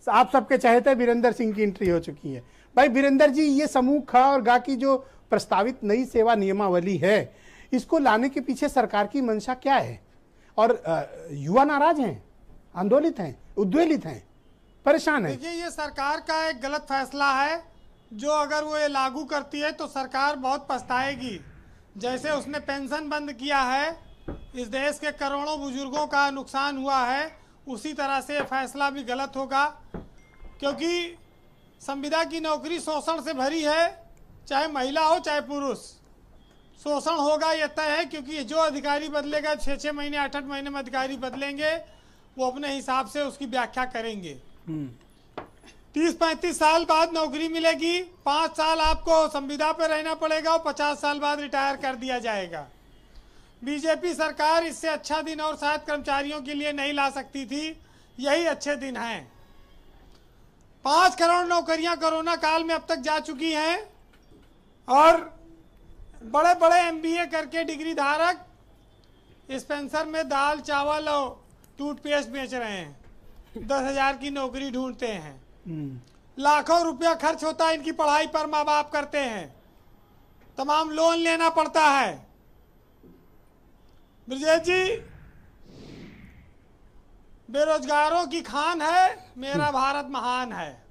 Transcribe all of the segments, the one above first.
आप सबके चहेते वीरेंद्र सिंह की एंट्री हो चुकी है। भाई वीरेंद्र जी, ये समूह ख और गा की जो प्रस्तावित नई सेवा नियमावली है, इसको लाने के पीछे सरकार की मंशा क्या है? और युवा नाराज हैं, आंदोलित हैं, उद्वेलित हैं, परेशान है। देखिए, ये सरकार का एक गलत फैसला है, जो अगर वो ये लागू करती है तो सरकार बहुत पछताएगी। जैसे उसने पेंशन बंद किया है, इस देश के करोड़ों बुजुर्गों का नुकसान हुआ है, उसी तरह से ये फैसला भी गलत होगा। क्योंकि संविदा की नौकरी शोषण से भरी है, चाहे महिला हो चाहे पुरुष, शोषण होगा ये तय है। क्योंकि जो अधिकारी बदलेगा, 6-6 महीने 8-8 महीने में अधिकारी बदलेंगे, वो अपने हिसाब से उसकी व्याख्या करेंगे। 30-35 साल बाद नौकरी मिलेगी, 5 साल आपको संविदा पर रहना पड़ेगा और 50 साल बाद रिटायर कर दिया जाएगा। बीजेपी सरकार इससे अच्छा दिन और शायद कर्मचारियों के लिए नहीं ला सकती थी, यही अच्छे दिन हैं। 5 करोड़ नौकरियां कोरोना काल में अब तक जा चुकी हैं और बड़े बड़े MBA करके डिग्री धारक इस पेंशन में दाल चावल और टूथपेस्ट बेच रहे हैं, 10,000 की नौकरी ढूंढते हैं। लाखों रुपया खर्च होता है इनकी पढ़ाई पर, माँ बाप करते हैं, तमाम लोन लेना पड़ता है। ब्रजेश जी, बेरोजगारों की खान है, मेरा भारत महान है।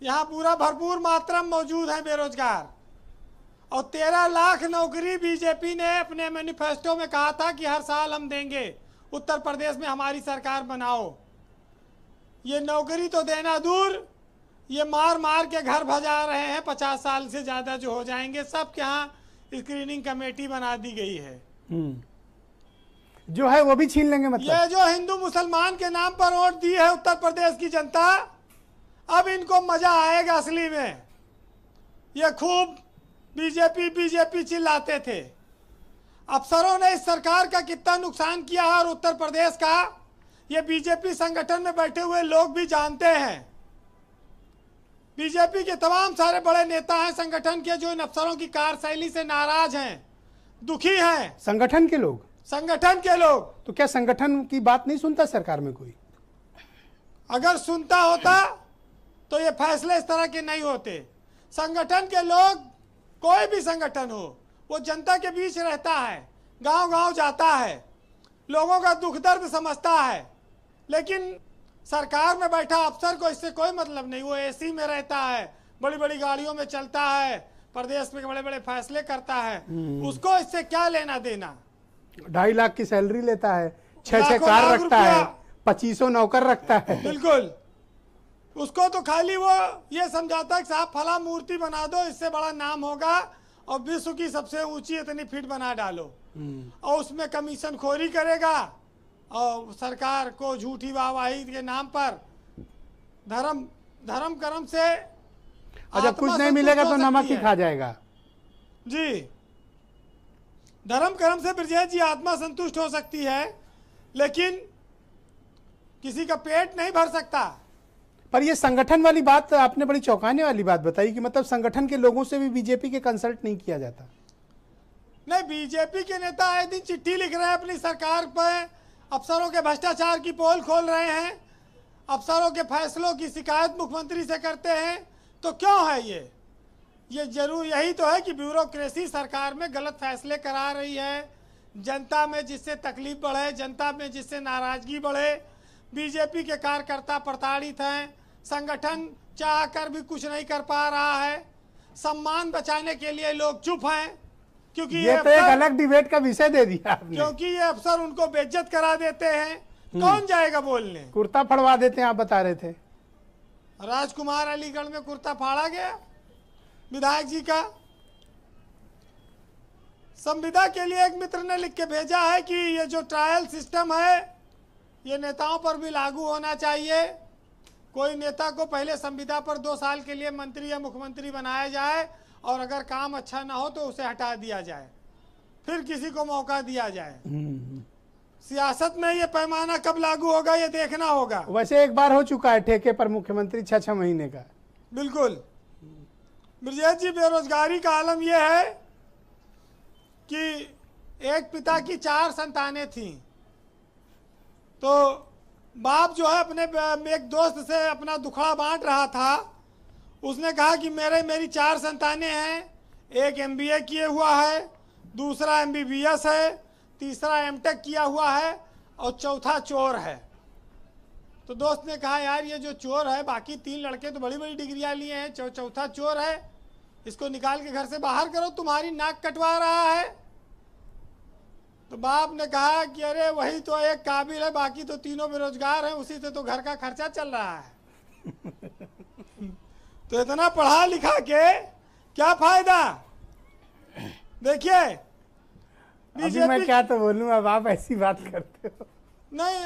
यहाँ पूरा भरपूर मात्रा में मौजूद है बेरोजगार। और 13 लाख नौकरी बीजेपी ने अपने मैनिफेस्टो में कहा था कि हर साल हम देंगे, उत्तर प्रदेश में हमारी सरकार बनाओ। ये नौकरी तो देना दूर, ये मार मार के घर भजा रहे हैं। 50 साल से ज़्यादा जो हो जाएंगे, सबके यहाँ स्क्रीनिंग कमेटी बना दी गई है। जो है वो भी छीन लेंगे। मतलब ये जो हिंदू मुसलमान के नाम पर वोट दी है उत्तर प्रदेश की जनता, अब इनको मजा आएगा असली में। ये खूब बीजेपी चिल्लाते थे। अफसरों ने इस सरकार का कितना नुकसान किया है और उत्तर प्रदेश का ये बीजेपी संगठन में बैठे हुए लोग भी जानते हैं। बीजेपी के तमाम सारे बड़े नेता हैं संगठन के, जो इन अफसरों की कार्यशैली से नाराज हैं, दुखी हैं। संगठन के लोग तो क्या संगठन की बात नहीं सुनता सरकार में कोई? अगर सुनता होता तो ये फैसले इस तरह के नहीं होते। संगठन के लोग, कोई भी संगठन हो, वो जनता के बीच रहता है, गांव-गांव जाता है, लोगों का दुख दर्द समझता है। लेकिन सरकार में बैठा अफसर को इससे कोई मतलब नहीं। वो एसी में रहता है, बड़ी बड़ी गाड़ियों में चलता है, प्रदेश में बड़े बड़े फैसले करता है, उसको इससे क्या लेना देना। 2.5 लाख की सैलरी लेता है, 6 कार रखता है, 2500 नौकर रखता है। बिल्कुल, उसको तो खाली वो ये समझाता है कि साहब फला मूर्ति बना दो, इससे बड़ा नाम होगा और विश्व की सबसे ऊंची इतनी फीट बना डालो, और उसमें कमीशन खोरी करेगा और सरकार को झूठी वाहवाही के नाम पर धर्म कर्म से जब कुछ नहीं मिलेगा तो नमक ही खा जाएगा। जी, धर्म कर्म से ब्रजेश जी आत्मा संतुष्ट हो सकती है, लेकिन किसी का पेट नहीं भर सकता। पर ये संगठन वाली बात आपने बड़ी चौंकाने वाली बात बताई कि मतलब संगठन के लोगों से भी बीजेपी के कंसल्ट नहीं किया जाता। नहीं, बीजेपी के नेता आए दिन चिट्ठी लिख रहे हैं अपनी सरकार पर, अफसरों के भ्रष्टाचार की पोल खोल रहे हैं, अफसरों के फैसलों की शिकायत मुख्यमंत्री से करते हैं। तो क्यों है ये जरूर यही तो है कि ब्यूरोक्रेसी सरकार में गलत फैसले करा रही है, जनता में जिससे तकलीफ बढ़े, जनता में जिससे नाराजगी बढ़े। बीजेपी के कार्यकर्ता प्रताड़ित हैं, संगठन चाह कर भी कुछ नहीं कर पा रहा है, सम्मान बचाने के लिए लोग चुप हैं, क्योंकि ये तो एक अलग डिबेट का विषय दे दिया आपने। क्योंकि ये अफसर उनको बेइज्जत करा देते हैं। कौन जाएगा बोलने? कुर्ता फड़वा देते हैं, आप बता रहे थे। राजकुमार अलीगढ़ में कुर्ता फाड़ा गया विधायक जी का। संविदा के लिए एक मित्र ने लिख के भेजा है कि ये जो ट्रायल सिस्टम है ये नेताओं पर भी लागू होना चाहिए। कोई नेता को पहले संविदा पर 2 साल के लिए मंत्री या मुख्यमंत्री बनाया जाए और अगर काम अच्छा ना हो तो उसे हटा दिया जाए, फिर किसी को मौका दिया जाए। सियासत में ये पैमाना कब लागू होगा ये देखना होगा। वैसे एक बार हो चुका है ठेके पर मुख्यमंत्री 6-6 महीने का। बिल्कुल ब्रजेश जी, बेरोजगारी का आलम यह है कि एक पिता की 4 संतानें थीं, तो बाप जो है अपने एक दोस्त से अपना दुखड़ा बांट रहा था। उसने कहा कि मेरी 4 संतानें हैं, एक MBA किए हुआ है, दूसरा MBBS है, तीसरा M.Tech किया हुआ है और चौथा चोर है। तो दोस्त ने कहा यार ये जो चोर है, बाकी 3 लड़के तो बड़ी बड़ी डिग्रियां लिए हैं, चौथा चोर है, इसको निकाल के घर से बाहर करो, तुम्हारी नाक कटवा रहा है। तो बाप ने कहा कि अरे वही तो एक काबिल है, बाकी तो तीनों बेरोजगार हैं, उसी से तो घर का खर्चा चल रहा है। तो इतना पढ़ा लिखा के क्या फायदा। देखिए अभी मैं क्या तो बोलूं, अब आप ऐसी बात करते हो। नहीं,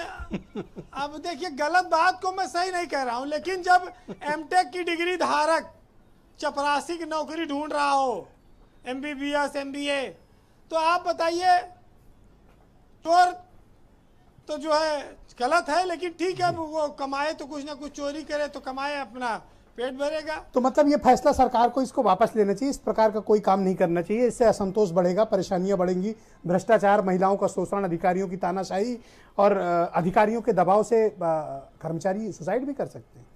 अब देखिए गलत बात को मैं सही नहीं कह रहा हूं, लेकिन जब M.Tech की डिग्री धारक चपरासी की नौकरी ढूंढ रहा हो, MBBS MBA, तो आप बताइए चोर तो जो है गलत है, लेकिन ठीक है वो कमाए तो कुछ ना कुछ चोरी करे तो कमाए, अपना पेट भरेगा। तो मतलब ये फैसला सरकार को इसको वापस लेना चाहिए, इस प्रकार का कोई काम नहीं करना चाहिए। इससे असंतोष बढ़ेगा, परेशानियां बढ़ेंगी, भ्रष्टाचार, महिलाओं का शोषण, अधिकारियों की तानाशाही और अधिकारियों के दबाव से कर्मचारी सुसाइड भी कर सकते हैं।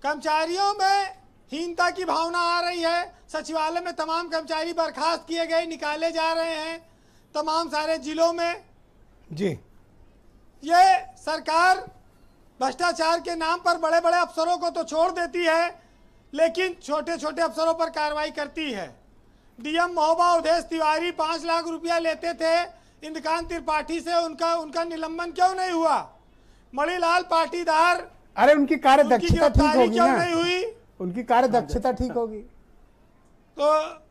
कर्मचारियों में हीनता की भावना आ रही है। सचिवालय में तमाम कर्मचारी बर्खास्त किए गए, निकाले जा रहे हैं तमाम सारे जिलों में। जी, ये सरकार भ्रष्टाचार के नाम पर बड़े बड़े अफसरों को तो छोड़ देती है, लेकिन छोटे छोटे अफसरों पर कार्रवाई करती है। DM महोबा अवधेश तिवारी 5 लाख रुपया लेते थे इंद्रकांत त्रिपाठी से, उनका निलंबन क्यों नहीं हुआ? मणिलाल पाटीदार, अरे उनकी कार्य दक्षता ठीक होगी क्यों ना, नहीं हुई? उनकी कार्य दक्षता ठीक होगी। तो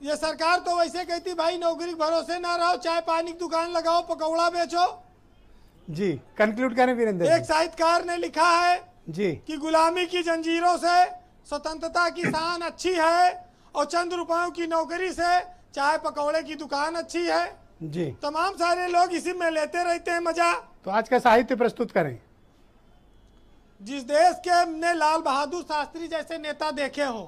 ये सरकार तो वैसे कहती भाई नौकरी के भरोसे ना रहो, चाय पानी की दुकान लगाओ, पकौड़ा बेचो। जी, कंक्लूड करें वीरेंद्र जी। एक साहित्यकार ने लिखा है जी कि गुलामी की जंजीरों से स्वतंत्रता की शान अच्छी है और चंद रुपयों की नौकरी से चाय पकौड़े की दुकान अच्छी है। जी, तमाम सारे लोग इसी में लेते रहते हैं मजा। तो आज का साहित्य प्रस्तुत करें। जिस देश के ने लाल बहादुर शास्त्री जैसे नेता देखे हों,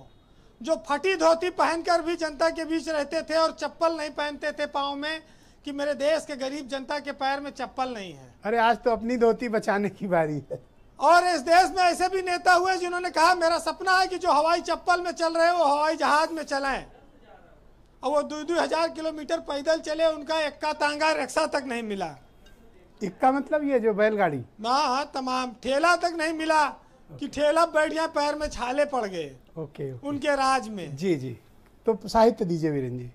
जो फटी धोती पहनकर भी जनता के बीच रहते थे और चप्पल नहीं पहनते थे पाँव में, कि मेरे देश के गरीब जनता के पैर में चप्पल नहीं है। अरे आज तो अपनी धोती बचाने की बारी है। और इस देश में ऐसे भी नेता हुए जिन्होंने कहा मेरा सपना है कि जो हवाई चप्पल में चल रहे हैं वो हवाई जहाज में चलें, और वो 2-2 किलोमीटर पैदल चले, उनका इक्का तांगा रिक्शा तक नहीं मिला। इक्का मतलब ये जो बैलगाड़ी? हाँ, तमाम ठेला तक नहीं मिला कि ठेला बैठ गया, पैर में छाले पड़ गए। ओके। उनके राज में। जी जी, तो साहित्य दीजिए वीरेंद्र जी।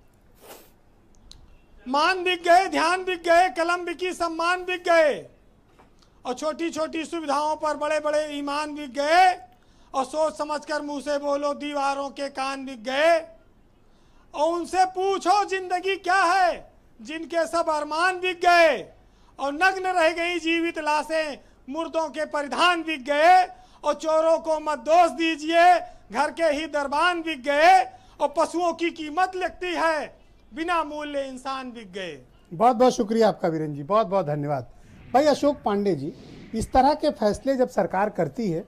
मान बिक गए, ध्यान बिक गए, कलम बिकी, सम्मान बिक गए, और छोटी छोटी सुविधाओं पर बड़े बड़े ईमान बिक गए, और सोच समझकर मुंह से बोलो दीवारों के कान बिक गए। और उनसे पूछो जिंदगी क्या है जिनके सब अरमान बिक गए, और नग्न रह गई जीवित लाशें, मुर्दों के परिधान बिक गए। और चोरों को मत दोष दीजिए, घर के ही दरबान बिक गए, और पशुओं की कीमत लगती है, बिना मूल्य इंसान बिक गए। बहुत बहुत शुक्रिया आपका वीरेंद्र जी, बहुत बहुत धन्यवाद। भाई अशोक पांडे जी, इस तरह के फैसले जब सरकार करती है,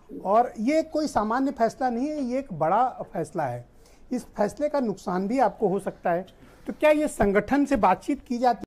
और ये कोई सामान्य फैसला नहीं है, ये एक बड़ा फैसला है, इस फैसले का नुकसान भी आपको हो सकता है, तो क्या ये संगठन से बातचीत की जाती है?